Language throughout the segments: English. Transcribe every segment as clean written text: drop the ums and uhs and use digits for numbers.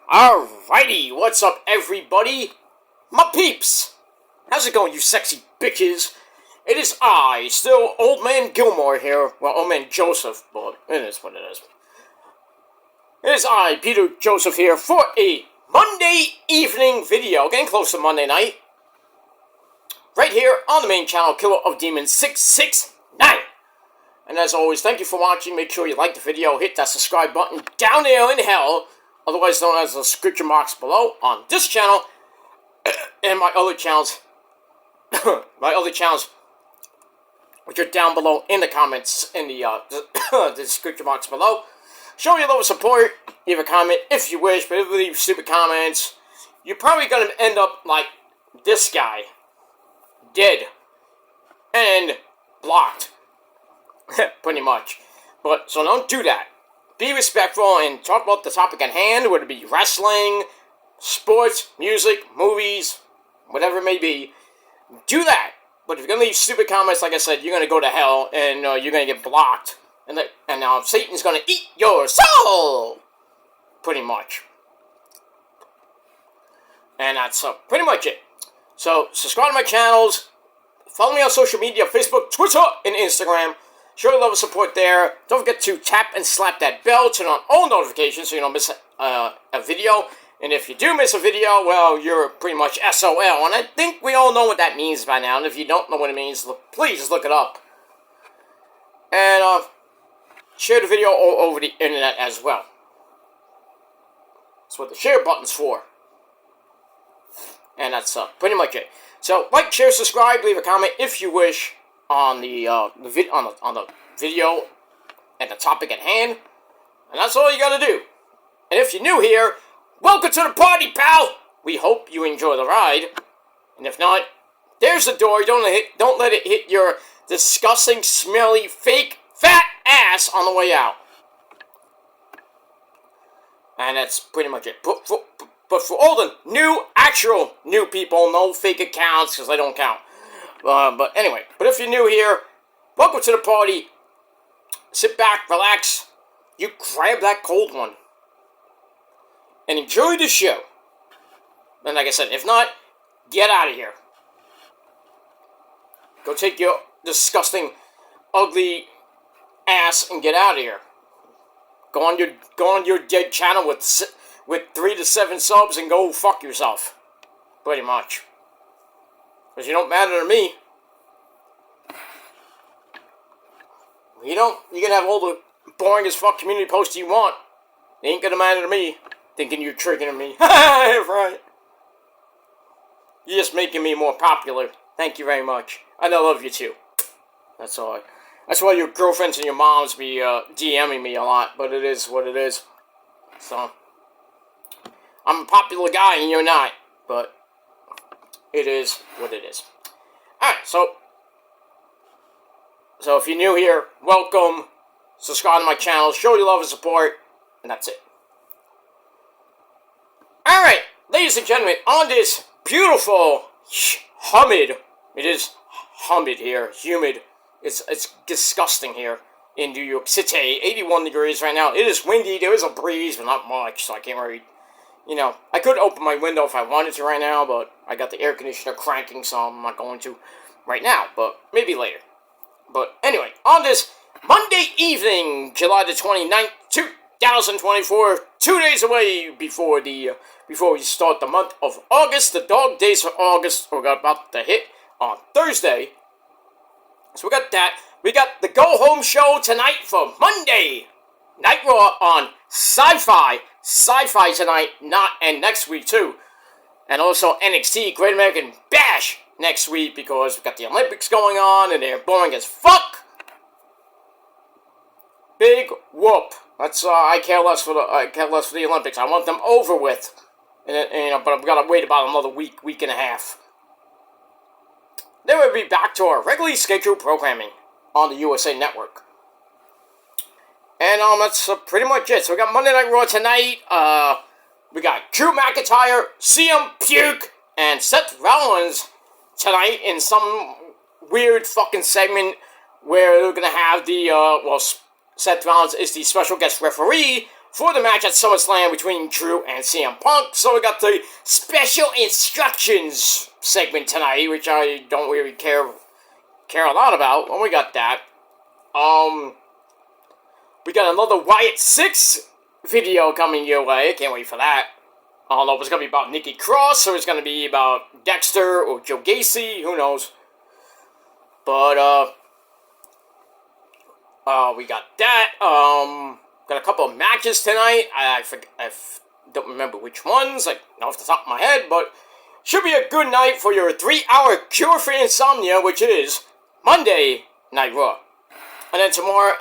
Alrighty, what's up everybody? My peeps! How's it going, you sexy bitches? It is I, still Old Man Gilmore here. Well, Old Man Joseph, but it is what it is. It is I, Peter Joseph here, for a Monday evening video. Getting close to Monday night. Right here on the main channel, Killer of Demons 669. And as always, thank you for watching. Make sure you like the video, hit that subscribe button down there in hell, otherwise known as the description box below, on this channel, and my other channels, which are down below in the comments, in the description box below. Show your love and support, leave a comment if you wish, but if you leave stupid comments, you're probably going to end up like this guy, dead, and blocked. Pretty much. But, so don't do that. Be respectful and talk about the topic at hand, whether it be wrestling, sports, music, movies, whatever it may be. Do that. But if you're going to leave stupid comments, like I said, you're going to go to hell, and you're going to get blocked. And now Satan's going to eat your soul! Pretty much. And that's pretty much it. So, subscribe to my channels. Follow me on social media, Facebook, Twitter, and Instagram. Show your love and support there. Don't forget to tap and slap that bell. Turn on all notifications so you don't miss a video. And if you do miss a video, well, you're pretty much SOL. And I think we all know what that means by now. And if you don't know what it means, please look it up. And share the video all over the internet as well. That's what the share button's for. And that's pretty much it. So, like, share, subscribe, leave a comment if you wish on the video and the topic at hand, and that's all you gotta do. And if you're new here, welcome to the party, pal. We hope you enjoy the ride, and if not, there's the door. Don't let it hit your disgusting, smelly, fake, fat ass on the way out. And that's pretty much it. But for all the actual new people, no fake accounts, because they don't count. But anyway, but if you're new here, welcome to the party. Sit back, relax, you grab that cold one, and enjoy the show. And like I said, if not, get out of here. Go take your disgusting, ugly ass and get out of here. Go on your dead channel with 3 to 7 subs and go fuck yourself. Pretty much. Because you don't matter to me. You can have all the boring as fuck community posts you want. It ain't gonna matter to me. Thinking you're triggering me. Right. You're just making me more popular. Thank you very much. And I love you too. That's all. That's why your girlfriends and your moms be DMing me a lot. But it is what it is. So, I'm a popular guy and you're not. But it is what it is. Alright, so if you're new here, welcome. Subscribe to my channel, show your love and support, and that's it. Alright, ladies and gentlemen, on this beautiful, humid, it is humid here, humid, it's disgusting here in New York City, 81 degrees right now. It is windy, there is a breeze, but not much, so I can't really, I could open my window if I wanted to right now, but I got the air conditioner cranking, so I'm not going to right now, but maybe later. But anyway, on this Monday evening, July the 29th, 2024, 2 days away before we start the month of August, the dog days for August are about to hit on Thursday. So we got that. We got the Go Home show tonight for Monday Night Raw on Sci-Fi. Sci-Fi tonight, and next week too. And also NXT, Great American Bash, next week, because we've got the Olympics going on, and they're boring as fuck. Big whoop. That's, I care less for the Olympics. I want them over with. And but I've got to wait about another week and a half. Then we'll be back to our regularly scheduled programming on the USA Network. And, that's pretty much it. So we got Monday Night Raw tonight, we got Drew McIntyre, CM Punk, and Seth Rollins tonight in some weird fucking segment where they're gonna have the, Seth Rollins is the special guest referee for the match at SummerSlam between Drew and CM Punk. So we got the special instructions segment tonight, which I don't really care a lot about. Well, we got that. We got another Wyatt 6 video coming your way. Can't wait for that. I don't know if it's going to be about Nikki Cross or it's going to be about Dexter or Joe Gacy. Who knows? But, we got that. Got a couple of matches tonight. I don't remember which ones, like, off the top of my head, but should be a good night for your 3-hour cure for insomnia, which is Monday Night Raw. And then tomorrow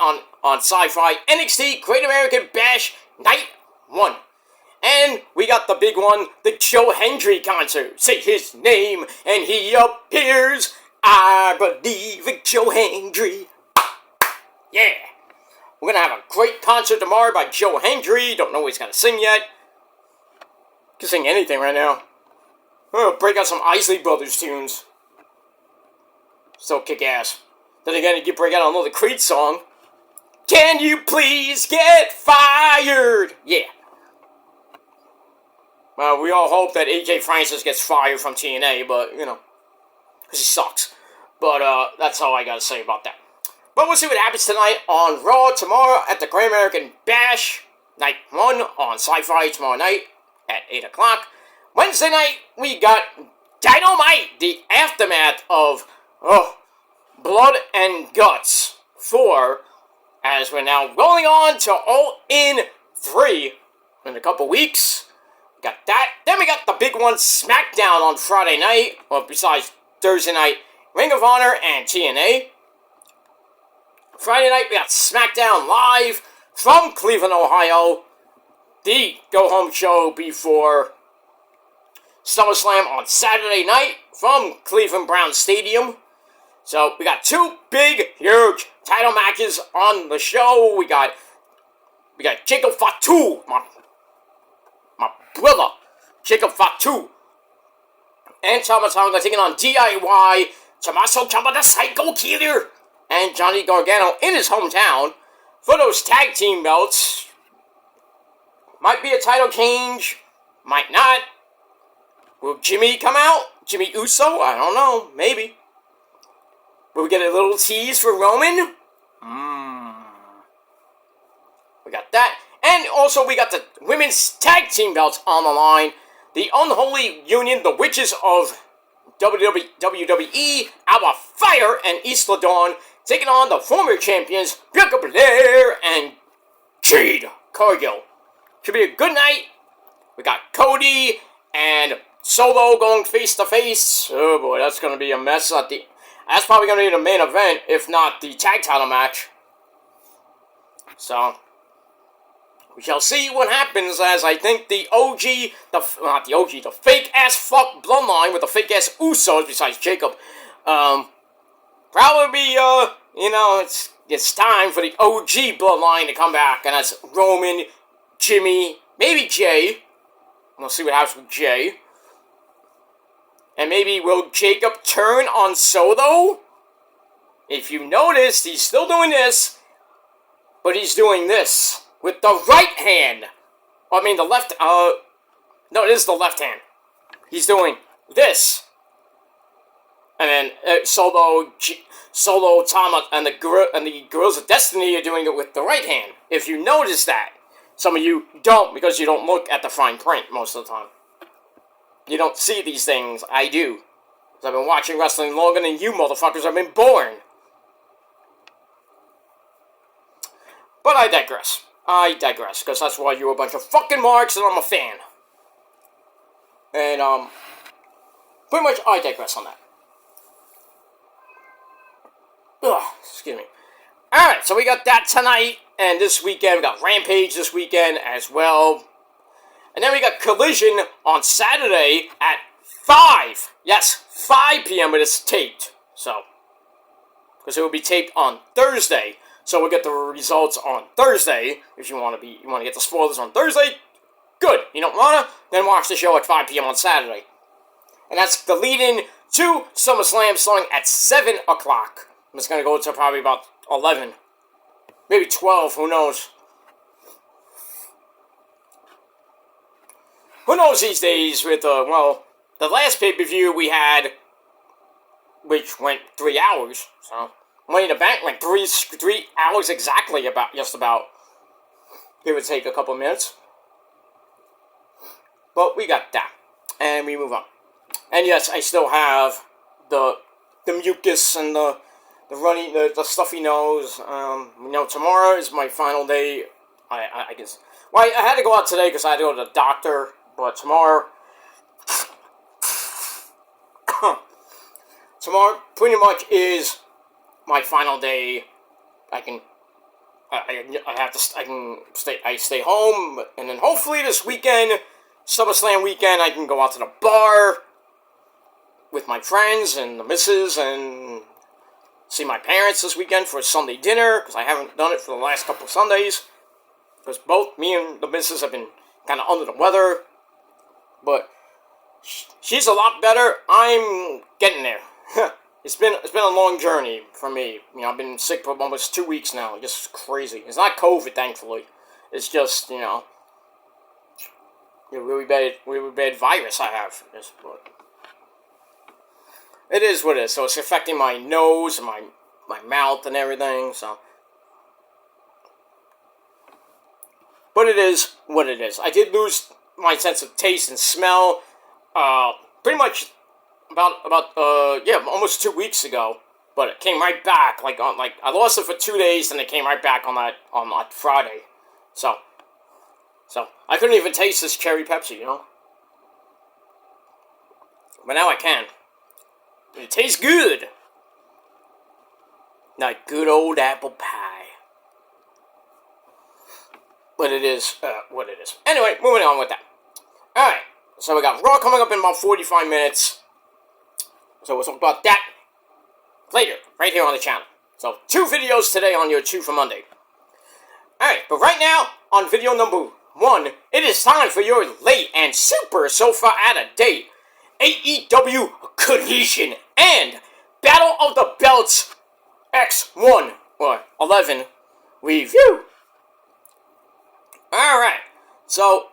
on Sci-Fi, NXT Great American Bash Night 1. And we got the big one, the Joe Hendry concert. Say his name and he appears. I believe in Joe Hendry. Yeah. We're going to have a great concert tomorrow by Joe Hendry. Don't know what he's going to sing yet. Can sing anything right now. We'll break out some Isley Brothers tunes. So kick ass. Then again, you break out another Creed song. Can you please get fired? Yeah. Well, we all hope that AJ Francis gets fired from TNA, but, you know, because he sucks. But, that's all I gotta say about that. But we'll see what happens tonight on Raw, tomorrow at the Great American Bash, Night 1 on Sci-Fi tomorrow night at 8 o'clock. Wednesday night, we got Dynamite, the aftermath of, Blood and Guts 4, as we're now rolling on to All In 3 in a couple weeks. Got that. Then we got the big one, SmackDown on Friday night, or besides Thursday night, Ring of Honor and TNA. Friday night, we got SmackDown Live from Cleveland, Ohio. The go-home show before SummerSlam on Saturday night from Cleveland Browns Stadium. So, we got two big, huge title matches on the show. We got Jacob Fatu, my brother, Jacob Fatu, and Tama Tonga taking on DIY, Tommaso Ciampa the Psycho Killer, and Johnny Gargano in his hometown for those tag team belts. Might be a title change, might not. Will Jimmy come out? Jimmy Uso? I don't know, maybe. Will we get a little tease for Roman? We got that. And also we got the women's tag team belts on the line. The Unholy Union, the Witches of WWE, Alba Fire and Isla Dawn, taking on the former champions, Bianca Belair and Jade Cargill. Should be a good night. We got Cody and Solo going face to face. Oh boy, that's going to be a mess. That's probably going to be the main event, if not the tag title match. So, we shall see what happens, as I think the fake-ass fuck bloodline with the fake-ass Usos, besides Jacob, probably be, it's time for the OG bloodline to come back, and that's Roman, Jimmy, maybe Jay. We'll see what happens with Jay. And maybe will Jacob turn on Soto? If you noticed, he's still doing this, but he's doing this with the right hand. I mean, the left, no, it is the left hand. He's doing this. And then Solo, Tama, and the Guerrillas of Destiny are doing it with the right hand. If you notice that. Some of you don't, because you don't look at the fine print most of the time. You don't see these things. I do. Because I've been watching wrestling longer than you motherfuckers have been born. But I digress. Because that's why you're a bunch of fucking marks and I'm a fan. And, pretty much I digress on that. Ugh, excuse me. Alright, so we got that tonight. And this weekend, we got Rampage this weekend as well. And then we got Collision on Saturday at 5. Yes, 5 p.m. it is taped. So, because it will be taped on Thursday. So we'll get the results on Thursday. If you want to get the spoilers on Thursday, good. You don't wanna, then watch the show at 5 p.m. on Saturday. And that's the lead-in to SummerSlam, starting at 7 o'clock. It's gonna go to probably about 11. Maybe 12, who knows. who knows these days with, well, the last pay-per-view we had, which went 3 hours, so Money in the Bank went 3 hours exactly, just about. It would take a couple minutes. But we got that. And we move on. And yes, I still have the mucus and the runny, the stuffy nose. Tomorrow is my final day. I guess. Well, I had to go out today because I had to go to the doctor. But tomorrow pretty much is my final day. I can stay home, and then hopefully this weekend, SummerSlam weekend, I can go out to the bar with my friends and the missus and see my parents this weekend for a Sunday dinner, because I haven't done it for the last couple of Sundays, because both me and the missus have been kind of under the weather, but she's a lot better. I'm getting there. It's been a long journey for me. I've been sick for almost 2 weeks now. Just crazy. It's not COVID, thankfully. It's just, really bad virus I have. But it is what it is. So it's affecting my nose and my mouth and everything. So, but it is what it is. I did lose my sense of taste and smell. Pretty much about almost 2 weeks ago. But it came right back. I lost it for 2 days, and it came right back on that Friday. So I couldn't even taste this cherry Pepsi, But now I can. It tastes good. Like good old apple pie. But it is what it is. Anyway, moving on with that. Alright, so we got Raw coming up in about 45 minutes. So we'll talk about that later, right here on the channel. So 2 videos today on your 2 for Monday. Alright, but right now, on video number 1, it is time for your late and super so far out of date AEW Collision and Battle of the Belts X1 or 11 review. Alright, so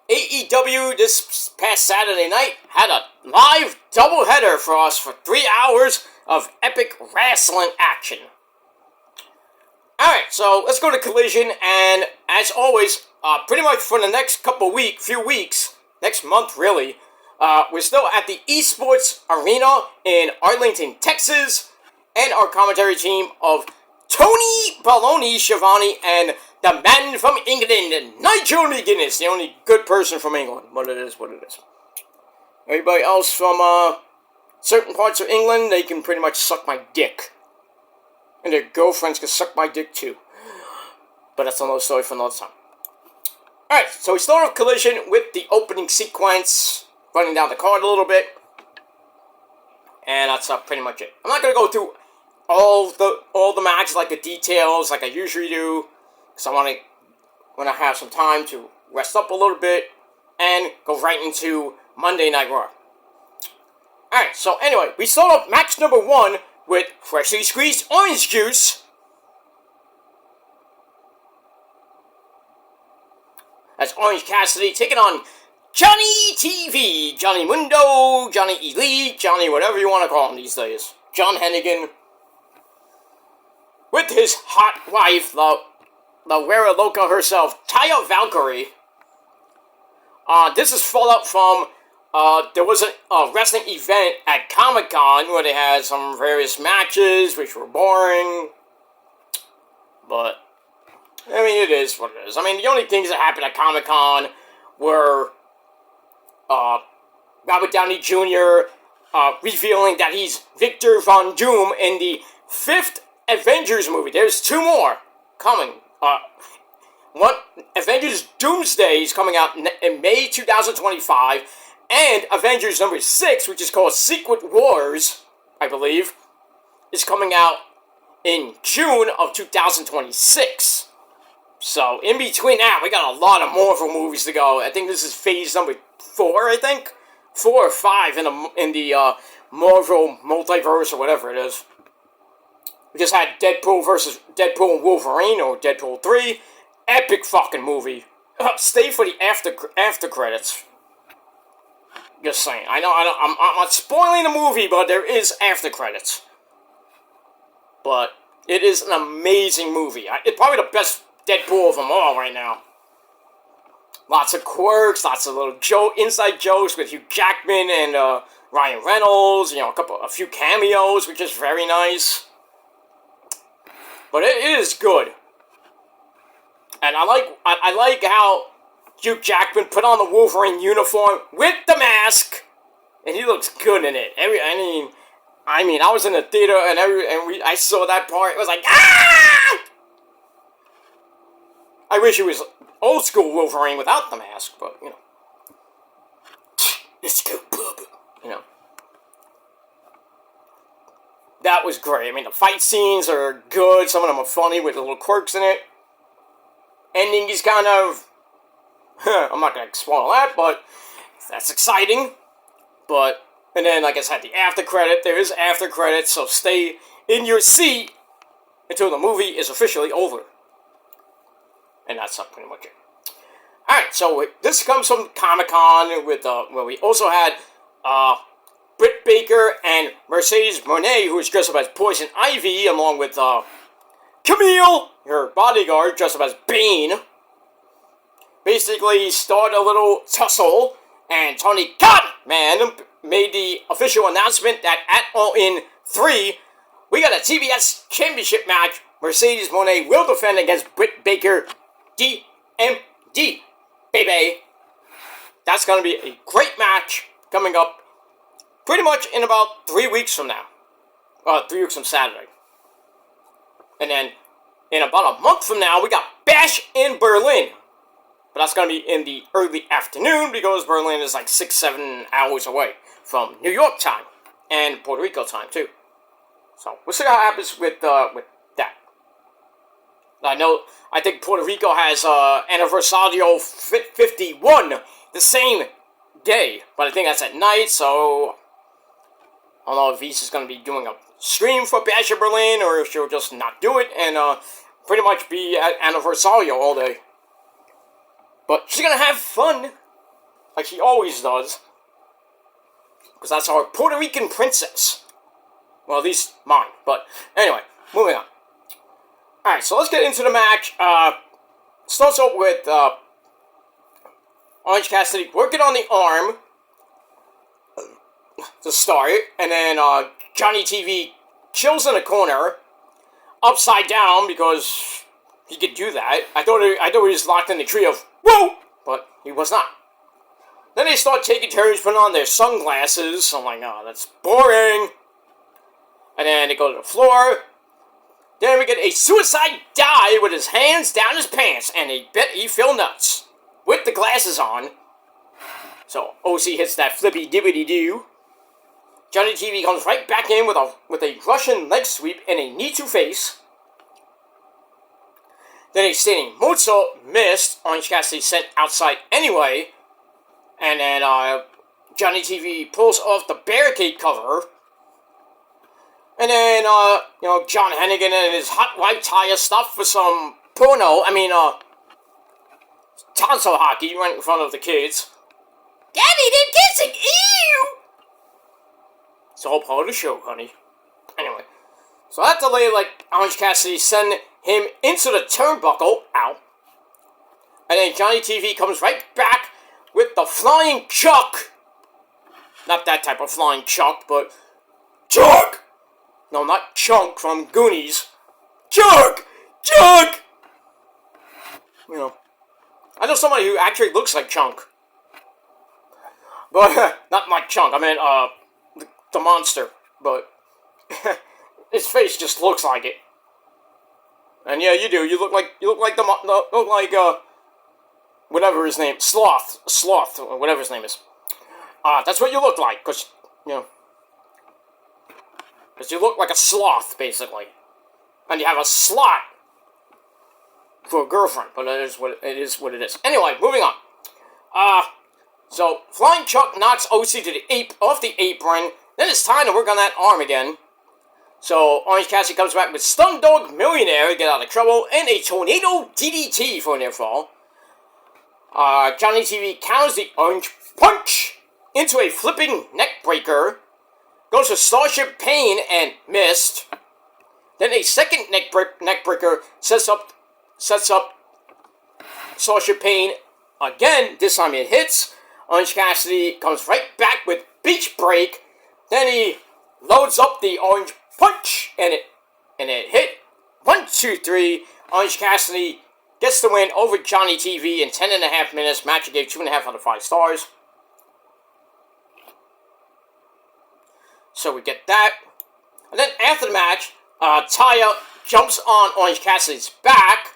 AEW this past Saturday night had a live doubleheader for us for 3 hours of epic wrestling action. Alright, so let's go to Collision, and as always, pretty much for the next few weeks, next month really, we're still at the Esports Arena in Arlington, Texas, and our commentary team of Tony Baloney Schiavone and the man from England, Nigel McGuinness, the only good person from England, but it is what it is. Everybody else from certain parts of England, they can pretty much suck my dick. And their girlfriends can suck my dick too. But that's another story for another time. Alright, so we start off Collision with the opening sequence, running down the card a little bit. And that's pretty much it. I'm not going to go through all the matches, like the details, like I usually do, because I want to have some time to rest up a little bit and go right into Monday Night Raw. Alright, so anyway, we start off match number 1 with freshly squeezed orange juice. That's Orange Cassidy taking on Johnny TV, Johnny Mundo, Johnny Elite, Johnny whatever you want to call him these days. John Hennigan. With his hot wife, the Wera Loca herself, Taya Valkyrie. This is followed from, there was a wrestling event at Comic-Con where they had some various matches, which were boring. But, I mean, it is what it is. I mean, the only things that happened at Comic-Con were, Robert Downey Jr. Revealing that he's Victor Von Doom in the 5th Avengers movie. There's 2 more coming. One, Avengers Doomsday is coming out in May 2025, and Avengers number 6, which is called Secret Wars, I believe, is coming out in June of 2026. So, in between that, we got a lot of Marvel movies to go. I think this is phase number 4, I think? 4 or 5 in the Marvel multiverse, or whatever it is. We just had Deadpool versus Deadpool and Wolverine, or Deadpool 3. Epic fucking movie. Stay for the after credits. Just saying. I know. I'm not spoiling the movie, but there is after credits. But it is an amazing movie. It's probably the best Deadpool of them all right now. Lots of quirks, lots of little inside jokes with Hugh Jackman and Ryan Reynolds. You know, a few cameos, which is very nice. But it is good. And I like how Hugh Jackman put on the Wolverine uniform with the mask, and he looks good in it. I mean, I was in the theater and I saw that part. It was like, ah! I wish it was old school Wolverine without the mask, but you know, let's go, bub. You know, that was great. I mean, the fight scenes are good. Some of them are funny with the little quirks in it. Ending is kind of, I'm not going to spoil that, but that's exciting. But, and then, like I said, the after credit, there is after credit, so stay in your seat until the movie is officially over. And that's pretty much it. Alright, so this comes from Comic-Con, with, where we also had, Britt Baker and Mercedes Moné, who was dressed up as Poison Ivy, along with, Camille, her bodyguard, dressed up as Bane. Basically, started a little tussle, and Tony Khan, man, made the official announcement that at All In 3, we got a TBS Championship match. Mercedes Moné will defend against Britt Baker, DMD, baby. That's going to be a great match coming up pretty much in about 3 weeks from now. 3 weeks from Saturday. And then, in about a month from now, we got Bash in Berlin. But that's going to be in the early afternoon, because Berlin is like 6-7 hours away from New York time. And Puerto Rico time, too. So, we'll see how it happens with that. I think Puerto Rico has Aniversario 51 the same day. But I think that's at night, so I don't know if Visa's going to be doing a stream for Bash in Berlin, or if she'll just not do it and pretty much be at Aniversario all day. But she's going to have fun, like she always does, because that's our Puerto Rican princess. Well, at least mine. But anyway, moving on. Alright, so let's get into the match. Starts out with Orange Cassidy working on the arm to start, and then Johnny TV chills in the corner, upside down, because he could do that. I thought he was locked in the tree of whoa, but he was not. Then they start taking turns putting on their sunglasses. I'm like, oh, that's boring. And then they go to the floor. Then we get a suicide dive with his hands down his pants, and they bet he feel nuts with the glasses on. So OC hits that flippy dibbity doo. Johnny TV comes right back in with a Russian leg sweep and a knee to face. Then a standing moonsault missed. Orange Cassidy sent outside anyway. And then Johnny TV pulls off the barricade cover. And then, John Hennigan and his hot white tie stuff for some tonsil hockey right in front of the kids. Daddy, they're kissing! Ew! It's all part of the show, honey. Anyway, so that delay, Orange Cassidy send him into the turnbuckle. Ow. And then Johnny TV comes right back with the flying chuck. Not that type of flying chuck, but chuck! No, not Chunk from Goonies. Chuck! Chuck! You know, I know somebody who actually looks like Chunk. But, not like Chunk, I mean, the monster. But, his face just looks like it. And yeah, you do. You look like whatever his name, Sloth, or whatever his name is. That's what you look like, because you look like a sloth, basically. And you have a slot for a girlfriend, but it is what it is. Anyway, moving on. So, Flying Chuck knocks OC to the off the apron. Then it's time to work on that arm again. So, Orange Cassidy comes back with Stun Dog Millionaire to get out of trouble, and a Tornado DDT for a near fall. Johnny TV counters the orange punch into a flipping neck breaker. Goes for Starship Pain and missed. Then a second neck breaker sets up Starship Pain again. This time it hits. Orange Cassidy comes right back with Beach Break. Then he loads up the orange punch and it hit. 1, 2, 3. Orange Cassidy gets the win over Johnny TV in 10.5 minutes. Match I gave 2.5 out of 5 stars. So we get that. And then after the match, Taya jumps on Orange Cassidy's back.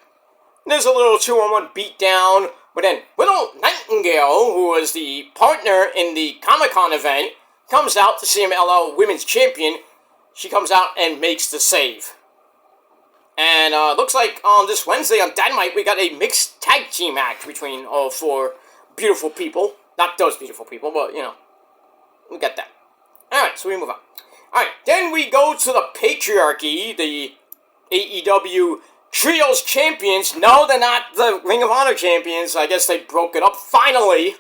There's a little 2-on-1 beatdown. But then Willow Nightingale, who was the partner in the Comic-Con event, comes out to CMLL Women's Champion. She comes out and makes the save. And looks like on this Wednesday on Dynamite, we got a mixed tag team match between all 4 beautiful people. Not those beautiful people, but, you know, we got that. Alright, so we move on. Alright, then we go to the Patriarchy, the AEW Trios Champions. No, they're not the Ring of Honor Champions. I guess they broke it up finally.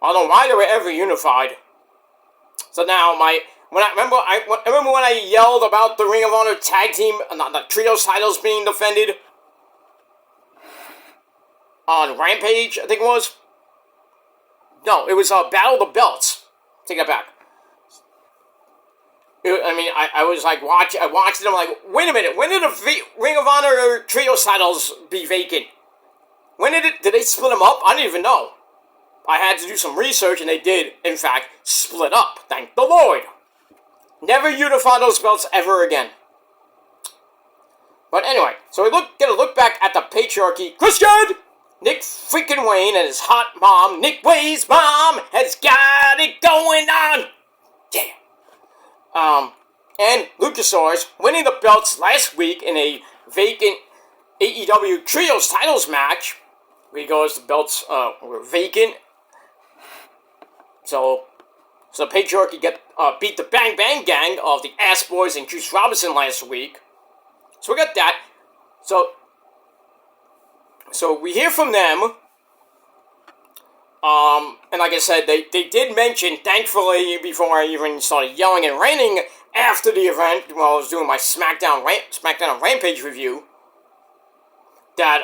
I don't know why they were ever unified. So now I remember when I yelled about the Ring of Honor Tag Team, not the Trios titles being defended on Rampage, I think it was. No, it was Battle of the Belts. Take that back. I was like, I watched it, I'm like, wait a minute, when did the Ring of Honor Trios titles be vacant? When did they split them up? I didn't even know. I had to do some research, and they did, in fact, split up. Thank the Lord. Never unify those belts ever again. But anyway, so we get a look back at the Patriarchy. Christian! Nick freaking Wayne and his hot mom, Nick Wayne's mom, has got it going on. Yeah. And Luchasaurus winning the belts last week in a vacant AEW Trios titles match. Because the belts were vacant. So the Patriarchy beat the Bang Bang Gang of the Ass Boys and Juice Robinson last week. So we got that. So we hear from them. And like I said, they did mention, thankfully, before I even started yelling and ranting after the event, while I was doing my SmackDown on Rampage review, that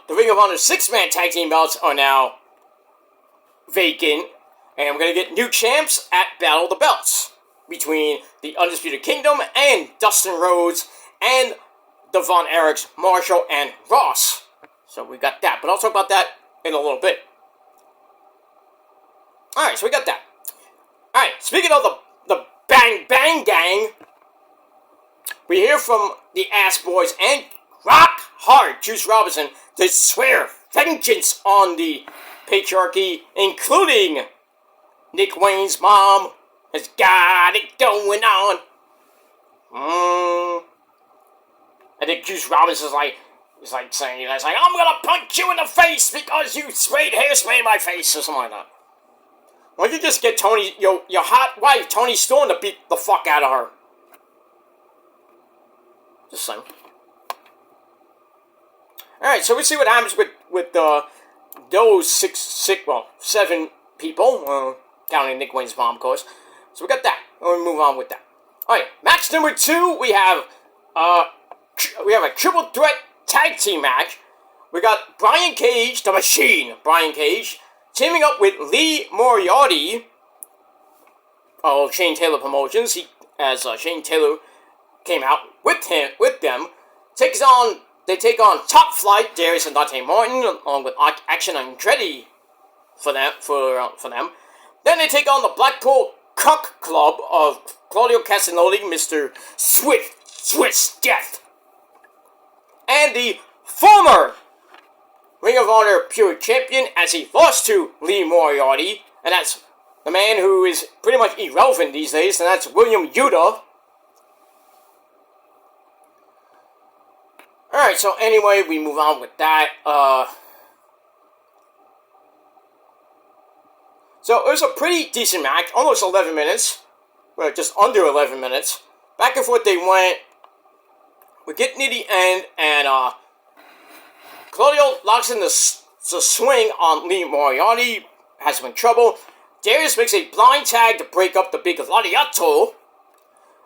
the Ring of Honor 6-man tag team belts are now vacant, and we're going to get new champs at Battle of the Belts between the Undisputed Kingdom and Dustin Rhodes and the Von Erichs, Marshall, and Ross. So we got that, but I'll talk about that in a little bit. Alright, so we got that. Alright, speaking of the Bang Bang Gang, we hear from the Ass Boys and Rock Hard Juice Robinson to swear vengeance on the Patriarchy, including Nick Wayne's mom has got it going on. I think Juice Robinson's saying, I'm gonna punch you in the face because you sprayed hairspray in my face, or something like that. Why don't you just get your hot wife, Toni Storm, to beat the fuck out of her? Just saying. Alright, so we see what happens with those 7 people, counting Nick Wayne's mom, of course. So we got that. We'll move on with that. Alright, match number 2, we have a triple threat tag team match. We got Brian Cage, the Machine, Brian Cage, teaming up with Lee Moriarty of Shane Taylor Promotions. Shane Taylor came out with them. They take on Top Flight, Darius and Dante Martin, along with Action Andretti for them. Then they take on the Blackpool Cuck Club of Claudio Castagnoli, Mr. Swiss Death, and the former Ring of Honor Pure Champion, as he lost to Lee Moriarty, and that's the man who is pretty much irrelevant these days, and that's William Yuta. Alright, so anyway, we move on with that. So it was a pretty decent match, almost 11 minutes. Well, just under 11 minutes. Back and forth they went. We get near the end, and Claudio locks in the a swing on Lee Moriarty, has him in trouble. Darius makes a blind tag to break up the big Gladiator.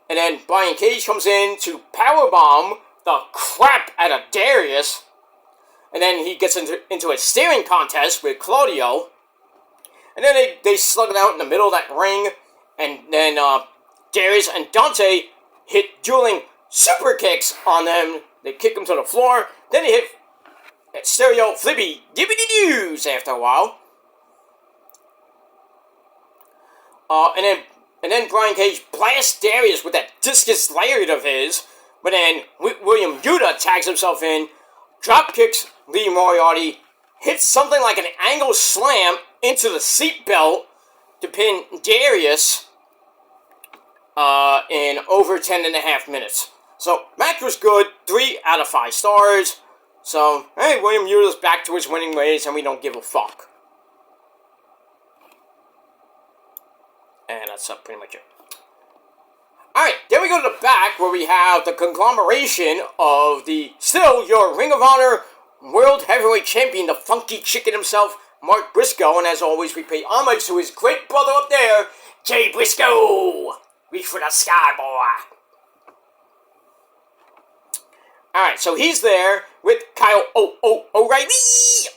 And then Brian Cage comes in to powerbomb the crap out of Darius. And then he gets into a staring contest with Claudio. And then they slug it out in the middle of that ring. And then Darius and Dante hit dueling super kicks on them. They kick them to the floor. Then they hit stereo flippy dippity doos after a while. And then Brian Cage blasts Darius with that discus lariat of his. But then William Yuta tags himself in, drop kicks Lee Moriarty, hits something like an angle slam into the seatbelt to pin Darius in over 10.5 minutes. So, match was good, 3 out of 5 stars. So, hey, William Yuta's back to his winning ways, and we don't give a fuck. And that's pretty much it. Alright, then we go to the back, where we have the conglomeration of still your Ring of Honor World Heavyweight Champion, the funky chicken himself, Mark Briscoe. And as always, we pay homage to his great brother up there, Jay Briscoe. Reach for the sky, boy. Alright, so he's there with Kyle O'Reilly,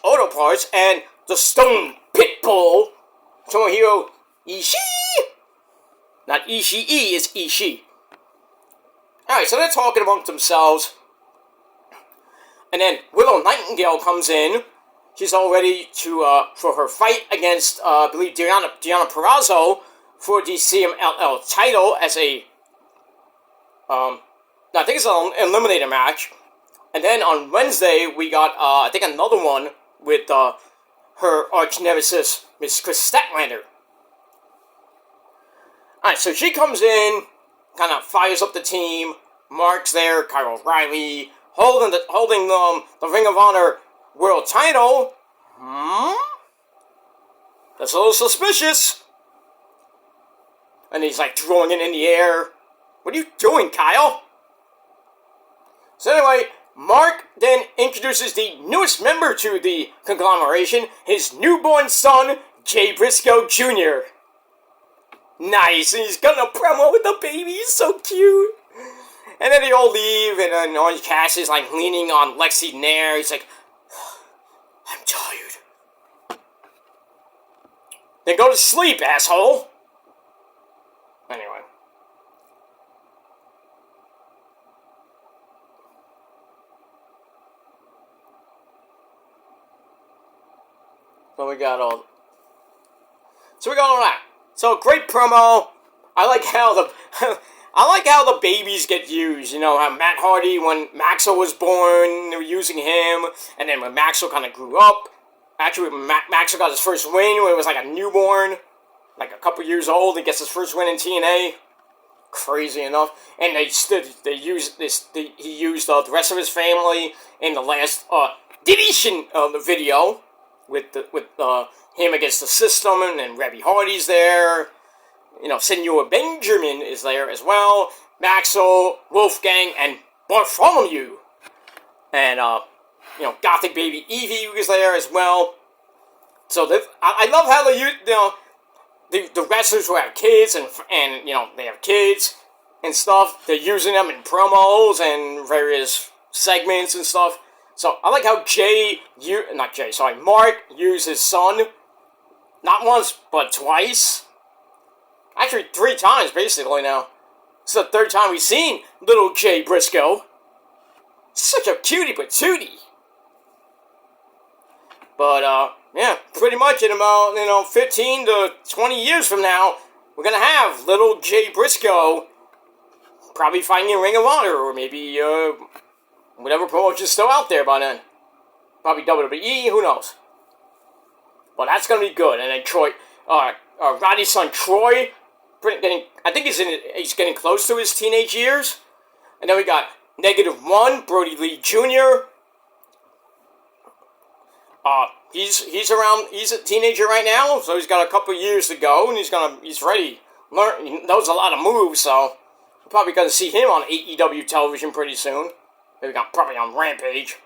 Auto Parts, and the Stone Pitbull, Tomohiro Ishii. Not Ishii, it's Ishii. Alright, so they're talking amongst themselves. And then Willow Nightingale comes in. She's all ready for her fight against, I believe, Deonna Purrazzo for the CMLL title as I think it's an eliminator match. And then on Wednesday, we got, I think, another one with her arch nemesis, Miss Chris Statlander. Alright, so she comes in, kind of fires up the team. Mark's there, Kyle O'Reilly, holding the Ring of Honor World title. That's a little suspicious. And he's like throwing it in the air. What are you doing, Kyle? So anyway, Mark then introduces the newest member to the conglomeration, his newborn son, Jay Briscoe Jr. Nice, and he's got a promo with the baby, he's so cute. And then they all leave, and then Orange Cassidy's like leaning on Lexi Nair. He's like, I'm tired. Then go to sleep, asshole. Anyway. So we got all that. So great promo. I like how the babies get used. You know, how Matt Hardy, when Maxwell was born, they were using him, and then when Maxwell kind of grew up, actually when Maxwell got his first win when he was like a newborn, like a couple years old, he gets his first win in TNA. Crazy enough, and he used the rest of his family in the last deletion of the video with him against the System, and then Rebby Hardy's there. You know, Senor Benjamin is there as well. Maxwell, Wolfgang, and Bartholomew. And, Gothic Baby Evie was there as well. So, I love how they use, the wrestlers who have kids, and they have kids and stuff. They're using them in promos and various segments and stuff. So, I like how Mark used his son, not once, but twice. Actually, 3 times, basically, now. It's the 3rd time we've seen little Jay Briscoe. Such a cutie patootie. But, yeah, pretty much in about, 15 to 20 years from now, we're gonna have little Jay Briscoe probably fighting in Ring of Honor, or maybe, whatever promotion's still out there by then. Probably WWE, who knows. But that's gonna be good. And then Troy, Roddy's son Troy, I think he's getting close to his teenage years. And then we got -1, Brody Lee Jr. He's a teenager right now, so he's got a couple years to go, and he's ready. He knows a lot of moves, so we're probably gonna see him on AEW television pretty soon. Maybe probably on Rampage.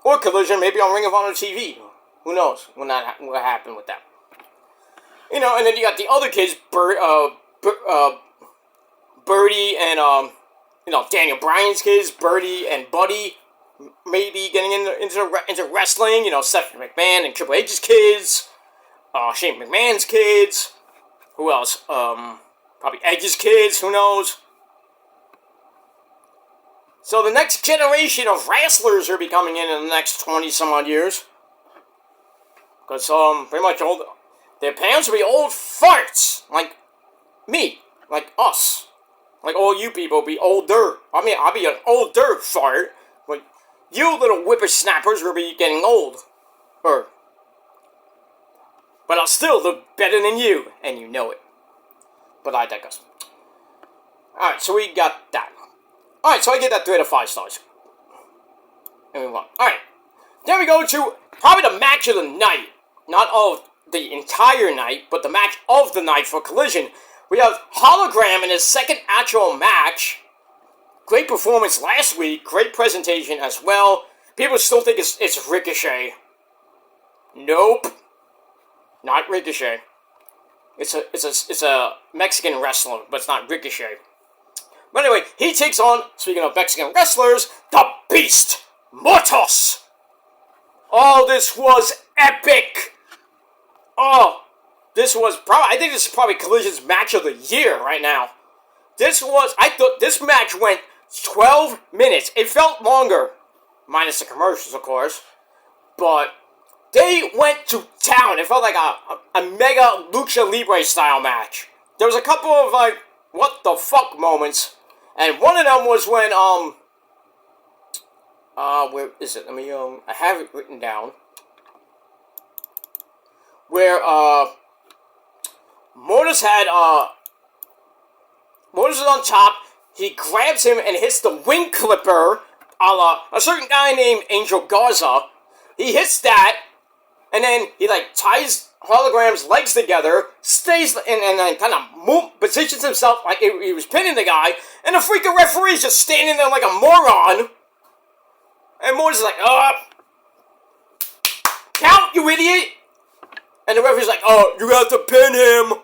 Or Collision, maybe on Ring of Honor TV. Who knows what happened with that. You know, and then you got the other kids, Birdie and, Daniel Bryan's kids, Birdie and Buddy, maybe getting into wrestling. You know, Stephanie McMahon and Triple H's kids, Shane McMahon's kids. Who else? Probably Edge's kids, who knows? So the next generation of wrestlers are be coming in the next 20-some-odd years. Because, pretty much their parents will be old farts, like me, like us. Like all you people will be older. I mean, I'll be an older fart, but you little whippersnappers will be getting old. But I'll still look better than you, and you know it. But I digress. Alright, so we got that. Alright, so I get that 3 out of 5 stars. And we move on. Alright. Then we go to probably the match of the night. Not of the entire night, but the match of the night for Collision. We have Hologram in his second actual match. Great performance last week. Great presentation as well. People still think it's Ricochet. Nope. Not Ricochet. It's a Mexican wrestler, but it's not Ricochet. But anyway, he takes on, speaking of Mexican wrestlers, the Beast Mortos. Oh, this was epic. Oh, I think this is probably Collision's match of the year right now. I thought this match went 12 minutes. It felt longer, minus the commercials, of course. But they went to town. It felt like a mega Lucha Libre style match. There was a couple of, what the fuck moments. And one of them was when, where is it? I have it written down. Where, Mortis is on top. He grabs him and hits the wing clipper a la a certain guy named Angel Garza. He hits that, and then he, ties Hologram's legs together, stays, and kind of positions himself like he was pinning the guy, and the freaking referee's just standing there like a moron. And Mortis is like, count, you idiot! And the referee's like, oh, you have to pin him.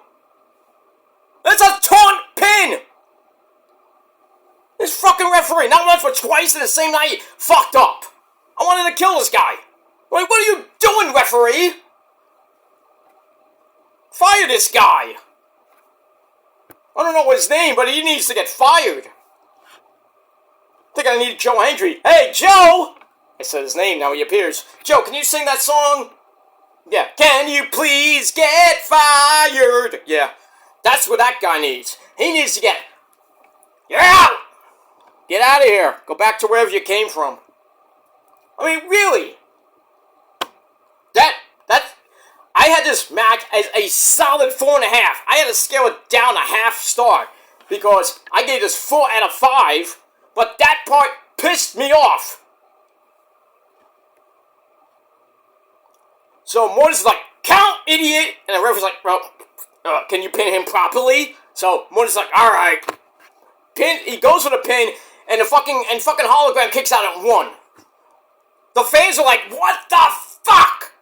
That's a taunt pin! This fucking referee, not once but twice in the same night, fucked up. I wanted to kill this guy. Like, what are you doing, referee? Fire this guy. I don't know his name, but he needs to get fired. I think I need Joe Hendry. Hey, Joe! I said his name, now he appears. Joe, can you sing that song? Yeah. Can you please get fired? Yeah. That's what that guy needs. He needs to get out! Get out of here. Go back to wherever you came from. I mean, really? I had this match as a solid 4.5. I had to scale it down a half star because I gave this 4 out of 5, but that part pissed me off. So Mortis is like, count, idiot! And the referee's like, well, can you pin him properly? So Mortis is like, alright. He goes for the pin, and fucking Hologram kicks out at 1. The fans are like, what the fuck?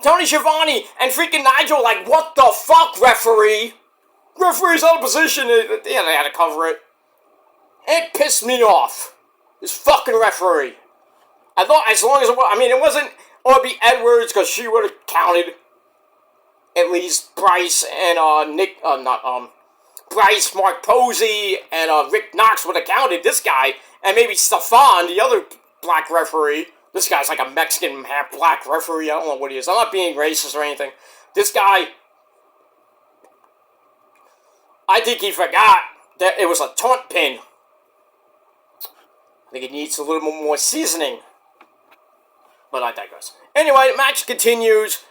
Tony Schiavone and freaking Nigel are like, what the fuck, referee? Referee's out of position. Yeah, they had to cover it. It pissed me off. This fucking referee. I thought as long as it was, it wasn't Orby Edwards, because she would have counted. At least Bryce and, Bryce, Mark Posey, and, Rick Knox would have counted this guy. And maybe Stefan, the other black referee. This guy's like a Mexican half-black referee. I don't know what he is. I'm not being racist or anything. This guy, I think he forgot that it was a taunt pin. I think it needs a little more seasoning. But I digress. Anyway, the match continues.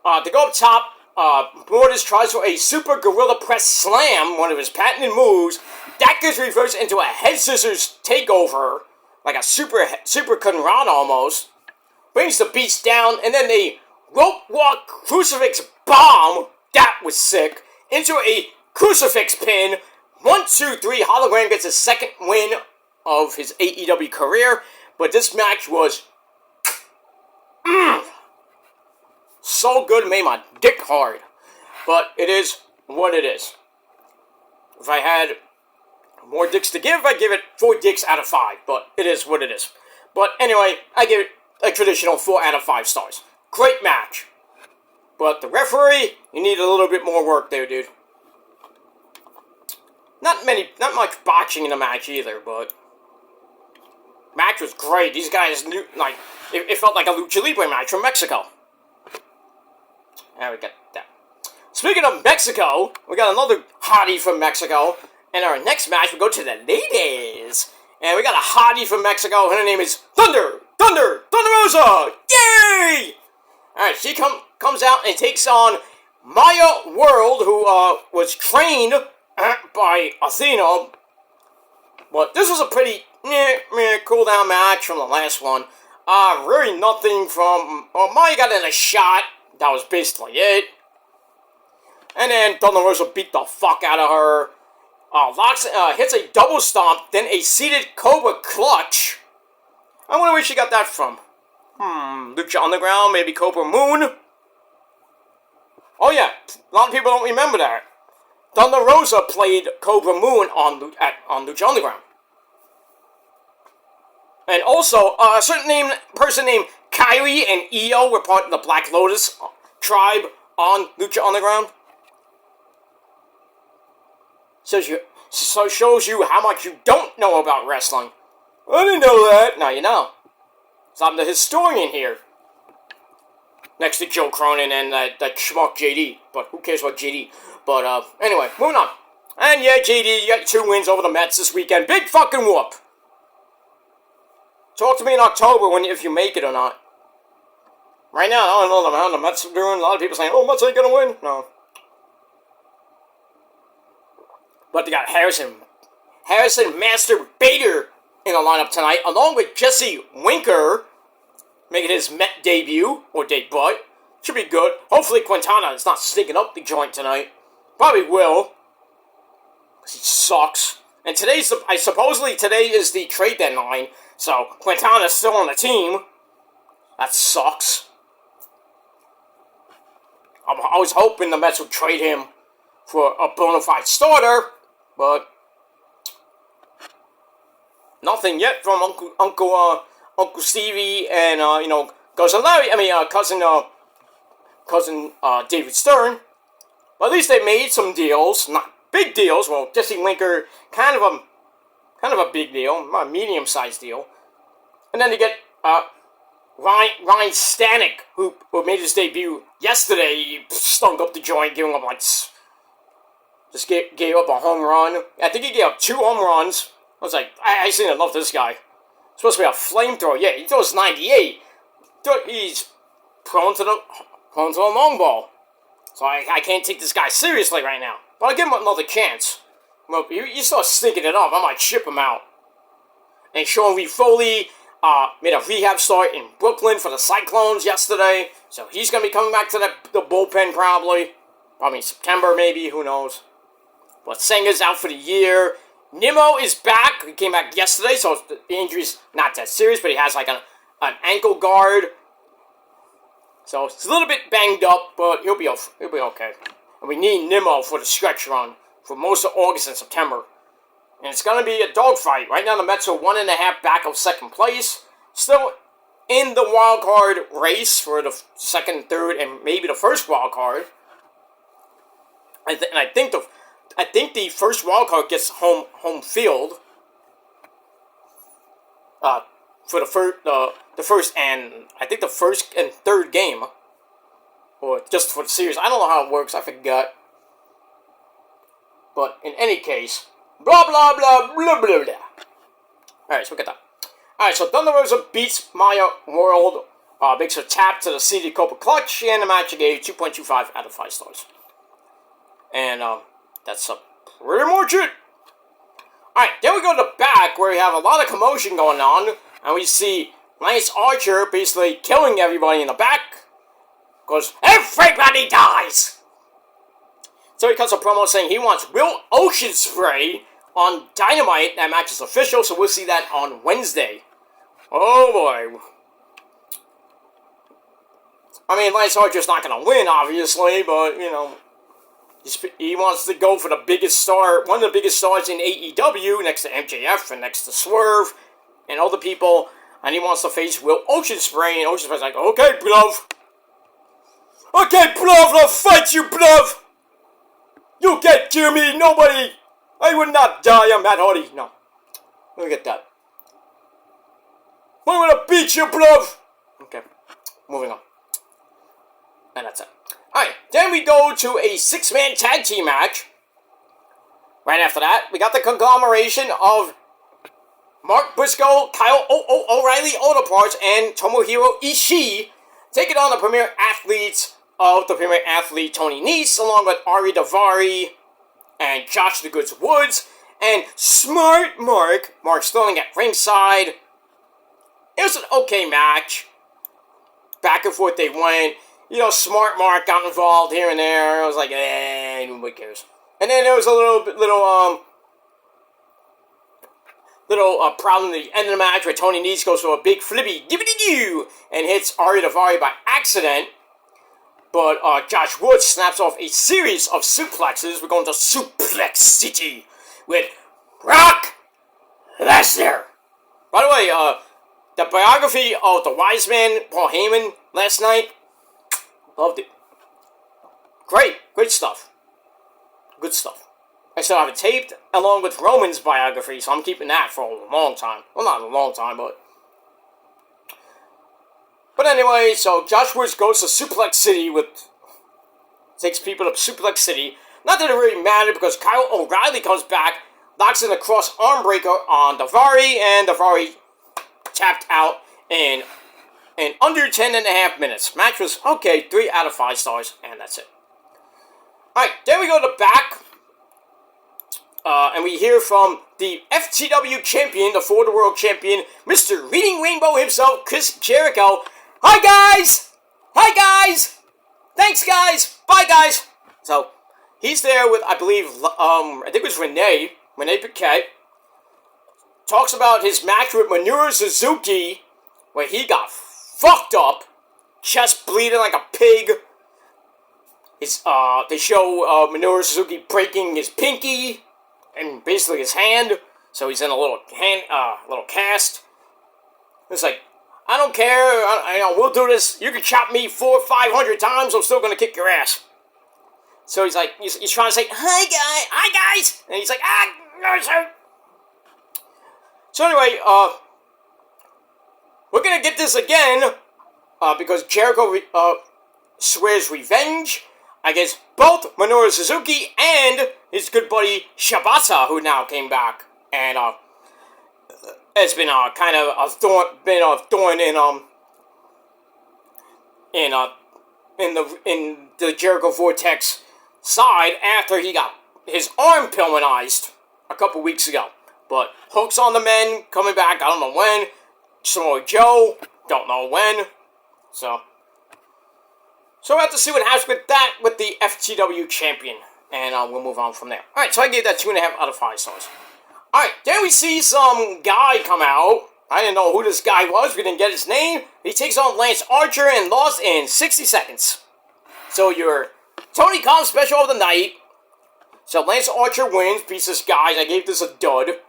To go up top, Mortis tries for a Super Gorilla Press Slam, one of his patented moves. That gets reversed into a head scissors takeover. Like a super Conrad almost. Brings the Beast down, and then they rope walk crucifix bomb. That was sick. Into a crucifix pin. 1, 2, 3. Hologram gets his second win of his AEW career. but this match was so good, it made my dick hard. But it is what it is. If I had more dicks to give, I'd give it 4 dicks out of 5. But it is what it is. But anyway, I give it a traditional 4 out of 5 stars. Great match. But the referee, you need a little bit more work there, dude. Not much botching in the match either, but match was great. These guys knew, like, it felt like a Lucha Libre match from Mexico. There we got that. Speaking of Mexico, we got another hottie from Mexico. And our next match, we go to the ladies. And we got a hottie from Mexico. Her name is Thunder Rosa. Yay! Alright, she comes out and takes on Maya World, who was trained by Athena. But this was a pretty cool down match from the last one. Really nothing from... Maya got in a shot. That was basically it. And then Thunder Rosa beat the fuck out of her. Hits a double stomp, then a seated Cobra Clutch. I wonder where she got that from. Lucha Underground, maybe Cobra Moon. Oh yeah, a lot of people don't remember that. Thunder Rosa played Cobra Moon on Lucha Underground. And also, a certain person named Kyrie and Io were part of the Black Lotus tribe on Lucha Underground. So shows you how much you don't know about wrestling. I didn't know that. Now you know. So I'm the historian here. Next to Joe Cronin and that schmuck JD. But who cares about JD? But anyway, moving on. And yeah, JD, you got 2 wins over the Mets this weekend. Big fucking whoop. Talk to me in October if you make it or not. Right now, I don't know how the Mets are doing. A lot of people saying, oh, Mets ain't gonna win. No. But they got Harrison Master Bader in the lineup tonight, along with Jesse Winker, making his Met debut, or debut. Should be good. Hopefully Quintana is not sneaking up the joint tonight. Probably will. Because he sucks. And supposedly today is the trade deadline, so Quintana's still on the team. That sucks. I was hoping the Mets would trade him for a bona fide starter, but nothing yet from Uncle Stevie and cousin David Stern. But at least they made some deals, not big deals. Well, Jesse Winker, kind of a big deal, not a medium-sized deal. And then they get Ryan Stanek, who made his debut yesterday. He stunk up the joint, giving up just gave up a home run. I think he gave up 2 home runs. I was like, I seen enough of this guy. Supposed to be a flamethrower. Yeah, he throws 98. He's prone to the long ball. So I can't take this guy seriously right now. But I'll give him another chance. Well, you start stinking it up, I might ship him out. And Sean Reed Foley made a rehab start in Brooklyn for the Cyclones yesterday. So he's going to be coming back to the bullpen probably. Probably September maybe, who knows. But Senga's out for the year. Nimmo is back. He came back yesterday, so the injury's not that serious, but he has like an ankle guard. So it's a little bit banged up, but he'll be okay. And we need Nimmo for the stretch run for most of August and September. And it's going to be a dogfight. Right now the Mets are 1.5 back of second place. Still in the wild card race for the second, third, and maybe the first wild card. I think the first wild card gets home field for the first and I think the first and third game, or just for the series. I don't know how it works. I forgot. But in any case, blah blah blah blah blah blah. All right, so we got that. All right, so Thunder Rosa beats Maya World. Makes her tap to the seeded Cobra Clutch, and the match gave 2.25 out of 5 stars. And that's pretty much it. Alright, then we go to the back where we have a lot of commotion going on. And we see Lance Archer basically killing everybody in the back. Because everybody dies! So he cuts a promo saying he wants Will Ocean Spray on Dynamite. That match is official, so we'll see that on Wednesday. Oh boy. I mean, Lance Archer's not going to win, obviously, but, you know, he wants to go for the biggest star, one of the biggest stars in AEW, next to MJF and next to Swerve and other people, and he wants to face Will Oceanspray, and Oceanspray's like, okay, Bluff. Okay, Bluff, I'll fight you, Bluff. You can't kill me, nobody. I will not die, I'm Matt Hardy. No. Look at that. I'm gonna beat you, Bluff. Okay, moving on. And that's it. Alright, then we go to a 6-man tag team match. Right after that, we got the conglomeration of Mark Briscoe, Kyle O'Reilly Auto Parts, and Tomohiro Ishii taking on the premier athletes of the premier athlete Tony Nese, along with Ari Daivari and Josh the Goods Woods, and Smart Mark Sterling at ringside. It was an okay match. Back and forth they went. You know, Smart Mark got involved here and there. I was like, nobody cares. And then there was a little problem at the end of the match where Tony Nese goes for a big flippy dibbity-doo and hits Ari Daivari by accident. But Josh Woods snaps off a series of suplexes. We're going to Suplex City with Brock Lesnar. By the way, the biography of the wise man, Paul Heyman, last night, loved it. Great stuff. Good stuff. I still have it taped, along with Roman's biography, so I'm keeping that for a long time. Well, not a long time, but... But anyway, so Josh Woods goes to Suplex City takes people to Suplex City. Not that it really mattered, because Kyle O'Reilly comes back, knocks in a cross arm breaker on Daivari, and Daivari tapped out in under 10.5 minutes. Match was okay, 3 out of 5 stars, and that's it. Alright, then we go to the back, and we hear from the FTW champion, the For the World champion, Mr. Reading Rainbow himself, Chris Jericho. Hi, guys! Hi, guys! Thanks, guys! Bye, guys! So, he's there with, I believe, I think it was Renee Paquette. Talks about his match with Minoru Suzuki, where he got fucked up, chest bleeding like a pig. They show Minoru Suzuki breaking his pinky and basically his hand, so he's in a little cast. It's like, I don't care. We'll do this. You can chop me 400 or 500 times. I'm still gonna kick your ass. So he's like, he's trying to say, hi guys, and he's like, no, sir. So anyway, we're gonna get this again because Jericho swears revenge against both Minoru Suzuki and his good buddy Shibata, who now came back, and it's been kind of a thorn in the Jericho Vortex side after he got his arm pulmonized a couple weeks ago. But Hook's on the men coming back. I don't know when. Samoa Joe, don't know when. So we'll have to see what happens with that with the FTW champion, and we'll move on from there. All right, so I gave that 2.5 out of 5 stars. All right, then we see some guy come out. I didn't know who this guy was. We didn't get his name. He takes on Lance Archer and lost in 60 seconds. So your Tony Khan special of the night. So Lance Archer wins, beats this guy. I gave this a dud.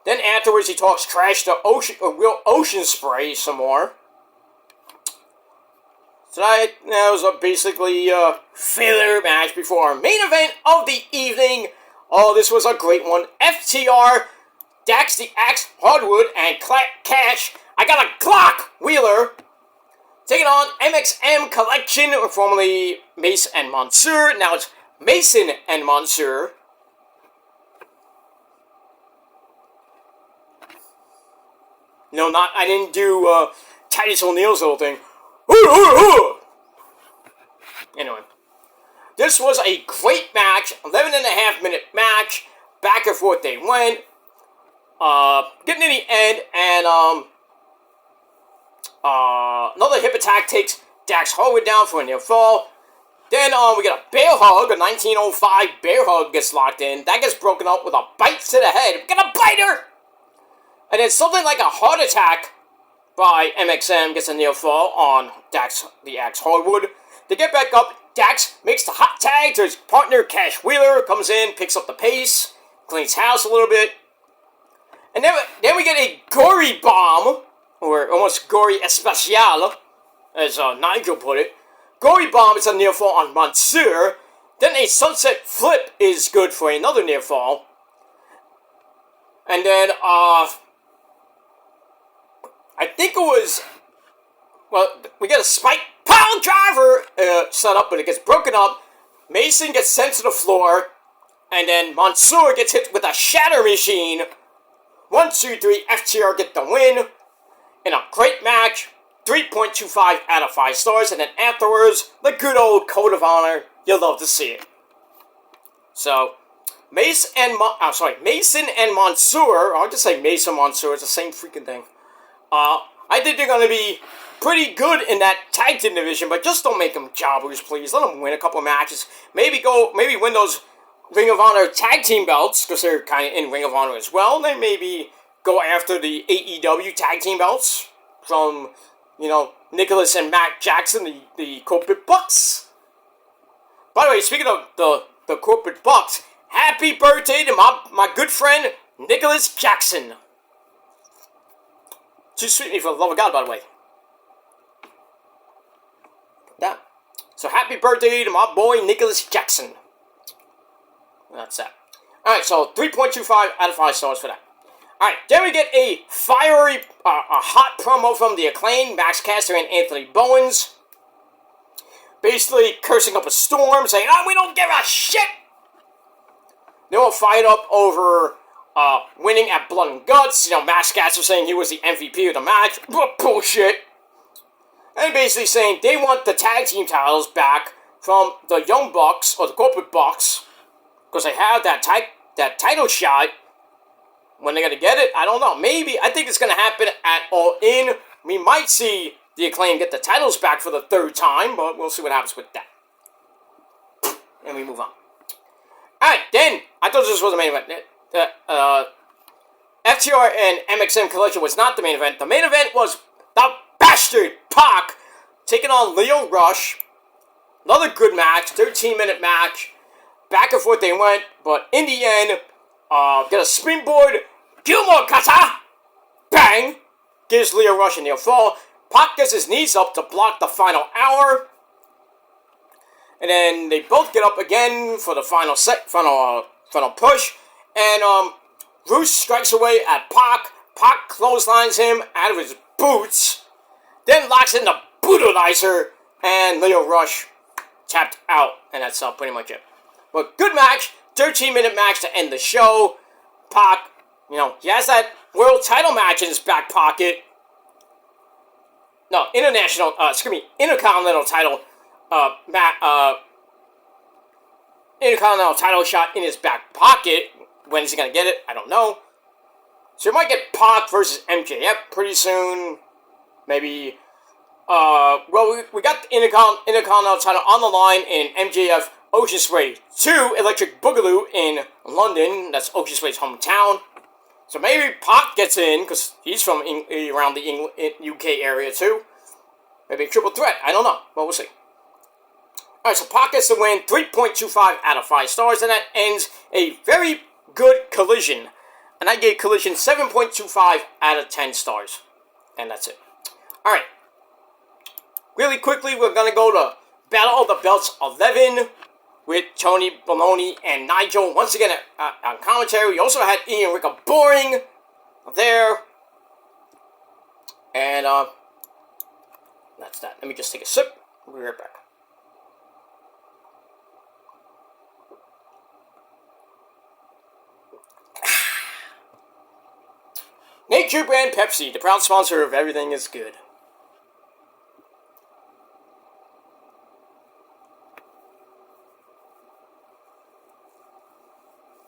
Then afterwards, he talks trash to Will Oceanspray some more. So that was basically a filler match before our main event of the evening. Oh, this was a great one. FTR, Dax the Axe Hardwood, and Cash. I got a Glock Wheeler taking on MXM Collection, formerly Mace and Mansoor. Now it's Mason and Mansoor. No, I didn't do Titus O'Neil's little thing. Anyway, this was a great match, 11.5 minute match, back and forth they went, getting in the end, and another hip attack takes Dax Harwood down for a near fall. Then we get a bear hug, a 1905 bear hug gets locked in, that gets broken up with a bite to the head, we got a biter! And then something like a heart attack by MXM, gets a near fall on Dax the Axe Hardwood. They get back up. Dax makes the hot tag to his partner, Cash Wheeler, comes in, picks up the pace, cleans house a little bit. And then we get a gory bomb, or almost gory especial, as Nigel put it. Gory bomb is a near fall on Mansoor. Then a sunset flip is good for another near fall. And then, I think it was, well, we get a spike pile driver set up, but it gets broken up. Mason gets sent to the floor, and then Mansoor gets hit with a shatter machine. 1, 2, 3, FTR get the win in a great match. 3.25 out of 5 stars, and then afterwards, the good old Code of Honor. You'll love to see it. So, Mason and Mansoor, I'll just say Mason Mansoor, it's the same freaking thing. I think they're going to be pretty good in that tag team division, but just don't make them jobbers, please. Let them win a couple of matches. Maybe win those Ring of Honor tag team belts, because they're kind of in Ring of Honor as well. Then maybe go after the AEW tag team belts from, Nicholas and Matt Jackson, the corporate bucks. By the way, speaking of the corporate bucks, happy birthday to my good friend, Nicholas Jackson. Too sweet me for the love of God, by the way. Yeah. So happy birthday to my boy, Nicholas Jackson. That's that. Alright, so 3.25 out of 5 stars for that. Alright, then we get a fiery, a hot promo from the Acclaimed, Max Caster and Anthony Bowens. Basically cursing up a storm, saying, we don't give a shit! They all fired up over winning at Blood and Guts. Max Caster saying he was the MVP of the match. Bullshit. And basically saying they want the tag team titles back from the Young Bucks, or the Corporate Bucks, because they have that title shot. When they're going to get it, I don't know. Maybe. I think it's going to happen at All In. We might see the Acclaim get the titles back for the 3rd time, but we'll see what happens with that. And we move on. Alright, then, I thought this was the main event. FTR and MXM Collection was not the main event. The main event was the bastard Pac taking on Lio Rush. Another good match, 13-minute match. Back and forth they went, but in the end, get a springboard, Gilmore Kata, bang, gives Lio Rush a near fall. Pac gets his knees up to block the final hour. And then they both get up again for the final push. And Roos strikes away at Pac. Pac clotheslines him out of his boots. Then locks in the Brutalizer. And Lio Rush tapped out. And that's pretty much it. But good match. 13-minute match to end the show. Pac, he has that world title match in his back pocket. No, Intercontinental title, Intercontinental title shot in his back pocket. When is he going to get it? I don't know. So you might get Pac versus MJF pretty soon. Maybe, we got the Intercontinental title on the line in MJF Ocean Spray 2 Electric Boogaloo in London. That's Ocean Spray's hometown. So maybe Pac gets in, because he's from around the UK area too. Maybe a triple threat. I don't know, but we'll see. Alright, so Pac gets the win, 3.25 out of 5 stars, and that ends a very good Collision. And I gave Collision 7.25 out of 10 stars. And that's it. Alright. Really quickly, we're going to go to Battle of the Belts 11 with Tony Baloney and Nigel. Once again, on commentary, we also had Ian Ricker Boring there. And, that's that. Let me just take a sip. We'll be right back. Nature Brand Pepsi, the proud sponsor of Everything is Good.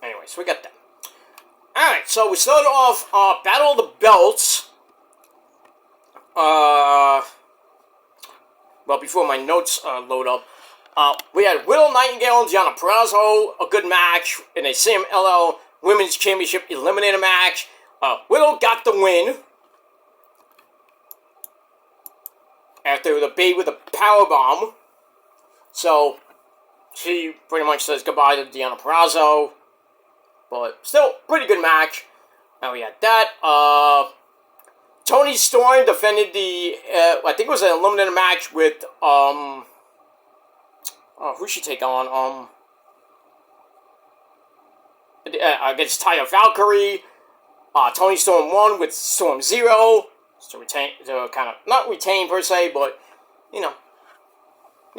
Anyway, so we got that. Alright, so we started off Battle of the Belts. Well, before my notes load up, we had Willow Nightingale and Gianna Perazzo, a good match in a CMLL Women's Championship Eliminator match. Willow got the win. after the Babe with a power bomb. So she pretty much says goodbye to Deonna Purrazzo. But still, pretty good match. And we had that. Toni Storm defended the, I think it was an eliminated match with, who she take on? Against Taya Valkyrie. Toni Storm won with Storm Zero. To kind of, not retain per se, but, you know,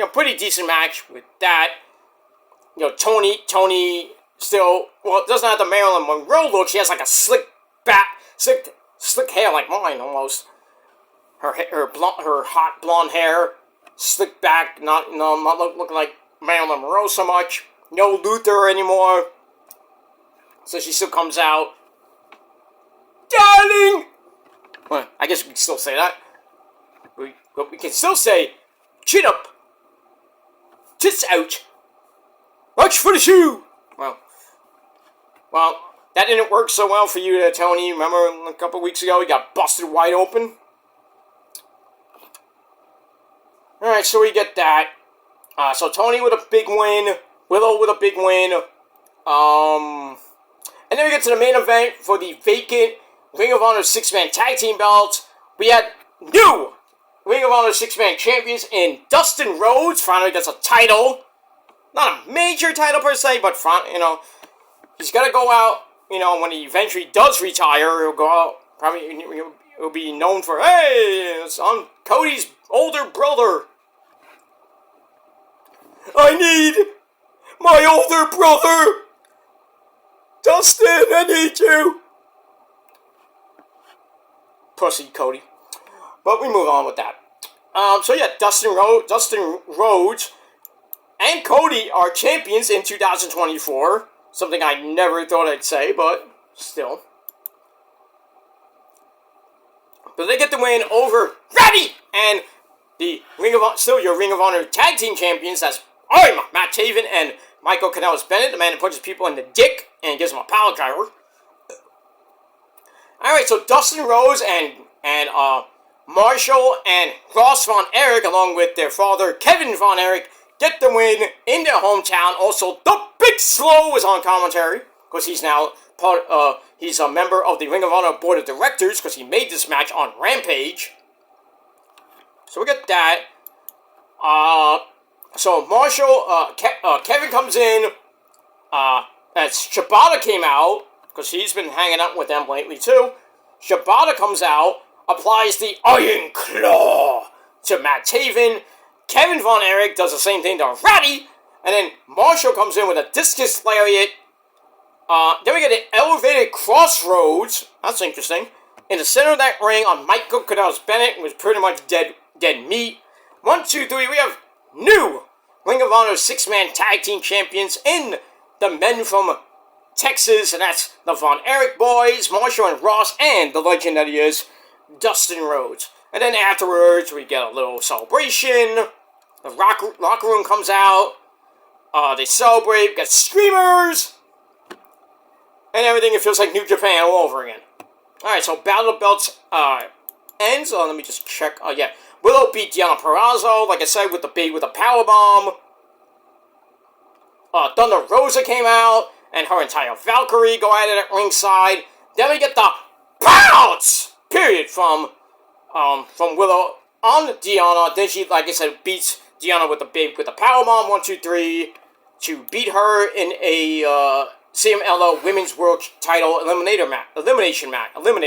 pretty decent match with that. You know, Toni still, well, doesn't have the Marilyn Monroe look. She has like a slick hair like mine almost. Her hot blonde hair, slick back, not looking like Marilyn Monroe so much. No Luther anymore. So she still comes out, darling. Well, I guess we can still say that. But we can still say, chin up, tits out, watch for the shoe. Well, that didn't work so well for you, Toni. Remember a couple weeks ago, you got busted wide open? Alright, so we get that. So Toni with a big win. Willow with a big win. And then we get to the main event for the vacant Ring of Honor 6-man tag team belts. We had new Ring of Honor 6-man champions in Dustin Rhodes. Finally gets a title. Not a major title per se, but he's got to go out, when he eventually does retire, he'll go out, probably, he'll be known for, hey, I'm Cody's older brother. I need my older brother. Dustin, I need you. Pussy, Cody. But we move on with that. So yeah, Dustin Rhodes and Cody are champions in 2024. Something I never thought I'd say, but still. But they get the win over Ratty and the your Ring of Honor tag team champions. That's Matt Taven and Michael Kanellis-Bennett, the man who punches people in the dick and gives them a power driver. Alright, so Dustin Rhodes and Marshall and Ross Von Erich, along with their father, Kevin Von Erich, get the win in their hometown. Also, the Big Slow is on commentary, because he's now he's a member of the Ring of Honor Board of Directors, because he made this match on Rampage. So we get that. So Marshall, Kevin comes in, as Shibata came out, because he's been hanging out with them lately too. Shibata comes out, applies the Iron Claw to Matt Taven. Kevin Von Erich does the same thing to Ratty, and then Marshall comes in with a discus lariat. Then we get an elevated crossroads. That's interesting. In the center of that ring on Michael Kanellis-Bennett was pretty much dead meat. 1, 2, 3. We have new Ring of Honor 6-man tag team champions in the men from Texas, and that's the Von Erich boys, Marshall and Ross, and the legend that he is, Dustin Rhodes. And then afterwards, we get a little celebration. The locker room comes out. They celebrate, get streamers, and everything. It feels like New Japan all over again. Alright, so Battle of Belts ends. Let me just check. Yeah. Willow beat Deonna Purrazzo, like I said, with the powerbomb. Thunder Rosa came out, and her entire Valkyrie go at it at ringside. Then we get the bounce, period, from Willow on Deonna. Then she, like I said, beats Deonna with the powerbomb, 1, 2, 3, to beat her in a CMLL Women's World Title elimination match, whatever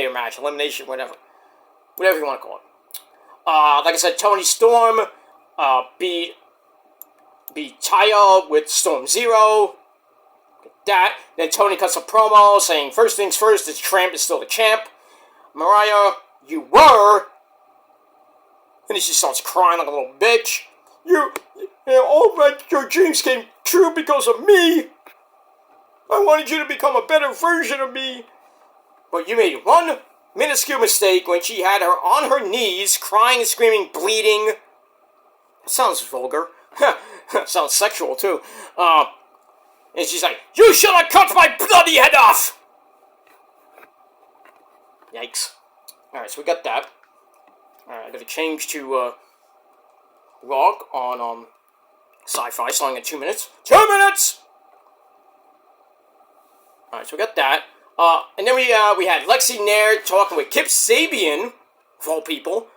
you want to call it. Like I said, Toni Storm beat Taya with Storm Zero. That. Then Toni cuts a promo saying, first things first, this tramp is still the champ. Mariah, you were. And then she starts crying like a little bitch. All your dreams came true because of me. I wanted you to become a better version of me. But you made one minuscule mistake when she had her on her knees, crying and screaming, bleeding. That sounds vulgar. Sounds sexual, too. And she's like, you should have cut my bloody head off! Yikes. Alright, so we got that. Alright, I gotta change to Raw on Sci-Fi, starting at 2 minutes. 2 minutes! Alright, so we got that. And then we had Lexi Nair talking with Kip Sabian, of all people.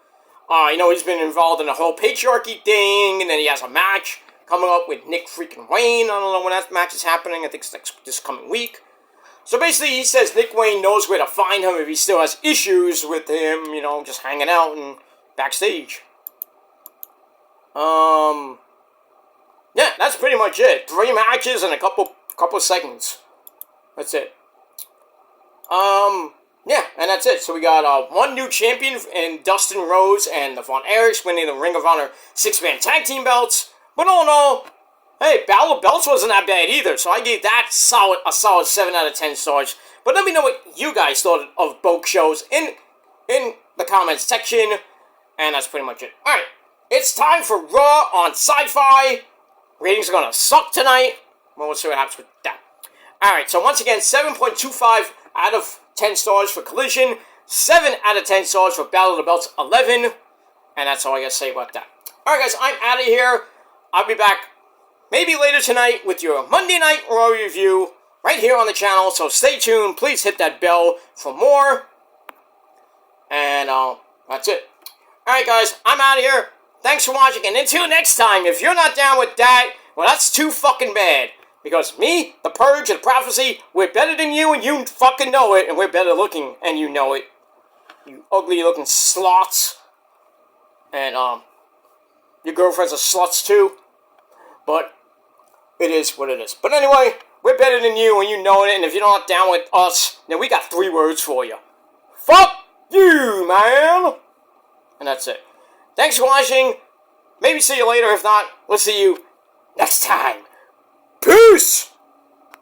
He's been involved in the whole patriarchy thing, and then he has a match coming up with Nick freaking Wayne. I don't know when that match is happening. I think it's this coming week. So basically, he says Nick Wayne knows where to find him if he still has issues with him, just hanging out and backstage. Yeah, that's pretty much it. 3 matches and a couple segments. That's it. Yeah, and that's it. So we got one new champion in Dustin Rhodes and the Von Erichs winning the Ring of Honor 6-man tag team belts. But all in all, hey, Battle of Belts wasn't that bad either. So I gave that a solid 7 out of 10 stars. But let me know what you guys thought of both shows in the comments section. And that's pretty much it. Alright, it's time for Raw on Sci-Fi. Ratings are gonna suck tonight. Well, we'll see what happens with that. Alright, so once again, 7.25 out of 10 stars for Collision, 7 out of 10 stars for Battle of the Belts 11, and that's all I gotta say about that. Alright guys, I'm out of here. I'll be back maybe later tonight with your Monday Night Raw review right here on the channel, so stay tuned. Please hit that bell for more, and that's it. Alright guys, I'm out of here. Thanks for watching, and until next time, if you're not down with that, well, that's too fucking bad. Because me, the Purge, and Prophecy, we're better than you, and you fucking know it, and we're better looking, and you know it. You ugly looking slots. And, your girlfriends are sluts too. But, it is what it is. But anyway, we're better than you, and you know it, and if you're not down with us, then we got 3 words for you. Fuck you, man! And that's it. Thanks for watching. Maybe see you later. If not, we'll see you next time. Peace!